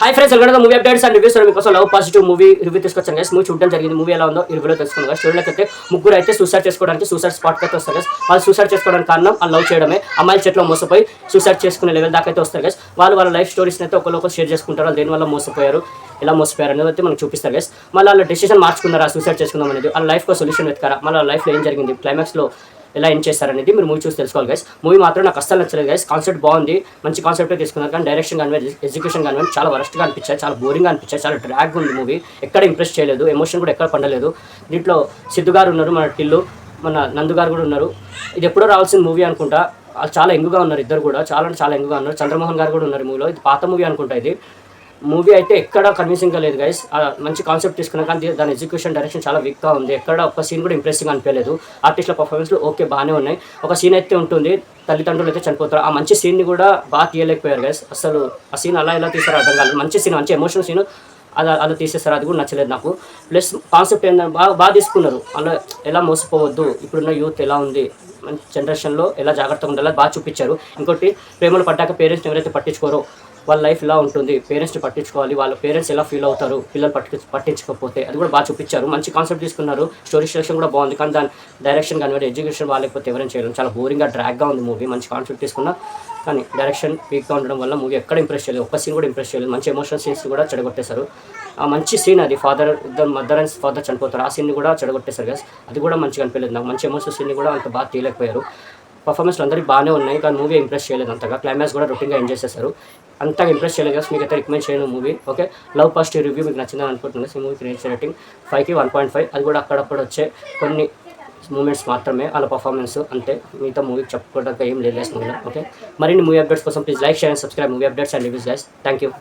Hi friends, welcome to movie updates and reviews. మీకోసం love positive movie review తీసుకొచ్చాను guys. Movie చూడడం జరిగింది. Movie ఎలా ఉందో ఈ రివ్యూలో తెలుసుకుందాం గైస్. స్టోరీలోకి అయితే ముగ్గురు అయితే సూసైడ్ చేసుకోవడానికి సూసైడ్ స్పాట్కి అయితే వస్తారు గైస్. వాళ్ళు సూసైడ్ చేసుకోవడానికి కారణం వాళ్ళు లవ్ చేయడమే. అమ్మాయిల చేతిలో మోసపోయి సూసైడ్ చేసుకునే లెవెల్ దాకా అయితే వస్తారు గైస్. వాళ్ళ లైఫ్ స్టోరీస్ అయితే ఒకరు షేర్ చేసుకుంటారు. వాళ్ళు దేనివల్ల మోసపోయారు, ఎలా మోసపోయారు అనేది అయితే మనకు చూపిస్తారు గైస్. మళ్ళీ వాళ్ళ డెసిషన్ మార్చుకున్నారా సూసైడ్ చేసుకుందాం అనేది, వాళ్ళ లైఫ్లో సొల్యూషన్ వెతకారా, మళ్ళీ లైఫ్లో ఏం జరిగింది, క్లైమాక్స్లో ఎలా ఎండ్ చేస్తారనేది మీరు మూవీ చూసి తెలుసుకోవాలి గైస్. మూవీ మాత్రం నాకు అస్సలు నచ్చలేదు గైస్. కాన్సెప్ట్ బాగుంది, మంచి కాన్సెప్టే తీసుకున్నారు, కానీ డైరెక్షన్ కానీ ఎగ్జిక్యూషన్ కానీ చాలా వరస్ట్గా అనిపించాయి, చాలా బోరింగ్గా అనిపించాయి, చాలా డ్రాగ్ ఉంది మూవీ. ఎక్కడ ఇంప్రెస్ చేయలేదు, ఎమోషన్ కూడా ఎక్కడ పండలేదు. దీంట్లో సిద్ధు గారు ఉన్నారు, మన టిల్లు, మన నందు గారు కూడా ఉన్నారు. ఇది ఎప్పుడో రావాల్సిన మూవీ అనుకుంటా. వాళ్ళు చాలా యంగ్గా ఉన్నారు, ఇద్దరు కూడా చాలా అంటే చాలా యంగ్గా ఉన్నారు. చంద్రమోహన్ గారు కూడా ఉన్నారు మూవీలో. ఇది పాత మూవీ అనుకుంటా. ఇది మూవీ అయితే ఎక్కడ కన్విన్సింగ్గా లేదు గైస్. మంచి కాన్సెప్ట్ తీసుకున్నా కానీ దాని ఎగ్జిక్యూషన్ డైరెక్షన్ చాలా వీక్గా ఉంది. ఎక్కడ ఒక సీన్ కూడా ఇంప్రెసింగ్గా అనిపించలేదు. ఆర్టిస్టుల పర్ఫార్మెన్స్లు ఓకే బాగానే ఉన్నాయి. ఒక సీన్ అయితే ఉంటుంది, తల్లిదండ్రులు అయితే చనిపోతారు. ఆ మంచి సీన్ని కూడా బాగా తీయలేకపోయారు గైస్. అసలు ఆ సీన్ అలా ఎలా తీసారో అర్థం కాలేదు. మంచి సీన్, మంచి ఎమోషనల్ సీన్ అలా తీసేస్తారు, అది కూడా నచ్చలేదు నాకు. ప్లస్ కాన్సెప్ట్ ఏంటంటే బాగా తీసుకున్నారు. అలా ఎలా మోసపోవద్దు, ఇప్పుడున్న యూత్ ఎలా ఉంది, మంచి జనరేషన్లో ఎలా జాగ్రత్తగా ఉండాలో బాగా చూపించారు. ఇంకోటి, ప్రేమలు పడ్డాక పేరెంట్స్ని ఎవరైతే పట్టించుకోరో వాళ్ళ లైఫ్ ఇలా ఉంటుంది, పేరెంట్స్ని పట్టించుకోవాలి, వాళ్ళ పేరెంట్స్ ఎలా ఫీల్ అవుతారు పిల్లలు పట్టించకపోతే, అది కూడా బాగా చూపించారు. మంచి కాన్సెప్ట్ తీసుకున్నారు. స్టోరీ సెలక్షన్ కూడా బాగుంది, కానీ దాని డైరెక్షన్ కానీ ఎడ్యుకేషన్ వాళ్ళకపోతే ఎవరైనా చేయడం చాలా బోరింగ్గా డ్రాగ్గా ఉంది మూవీ. మంచి కాన్సెప్ట్ తీసుకున్నా కానీ డైరెక్షన్ వీక్గా ఉండడం వల్ల మూవీ ఎక్కడ ఇంప్రెస్ చేయలేదు. ఒక్క సీన్ కూడా ఇంప్రెస్ చేయలేదు. మంచి ఎమోషనల్ సీన్స్ కూడా చెడగొట్టేశారు. ఆ మంచి సీన్ అది, మదర్ అండ్ ఫాదర్ చనిపోతారు, ఆ సీన్ని కూడా చెడగొట్టేశారు గైస్. అది కూడా మంచిగా అనిపించలేదు నాకు. మంచి ఎమోషనల్ సీన్ని కూడా అంత బాగా తీయలేకపోయారు. పర్ఫార్మెన్స్లు అందరికీ బాగానే ఉన్నాయి, కానీ మూవీ ఇంప్రెస్ చేయలేదు అంతగా. క్లైమాక్స్ కూడా రొటీన్గా ఎంజాయ్ చేశారు, అంతగా ఇంప్రెస్ చేయలేదు గైస్. మీకు అయితే రికమెండ్ చేయను movie. Okay, love positive review మీకు నచ్చిందని అనుకుంటున్నాను. ఈ మూవీకి రేట్ రేటింగ్ 5కి 1.5. అది కూడా అక్కడప్పుడు వచ్చే కొన్ని మూమెంట్స్ మాత్రమే వాళ్ళ పర్ఫార్మెన్స్, అంతే. మిగతా మూవీకి చెప్పుకోవడానికి ఏం లేదు గైస్ మూవీలో. ఓకే, మరిన్ని మూవీ అప్డేట్స్ కోసం please like, share and subscribe movie updates and reviews guys. Thank you.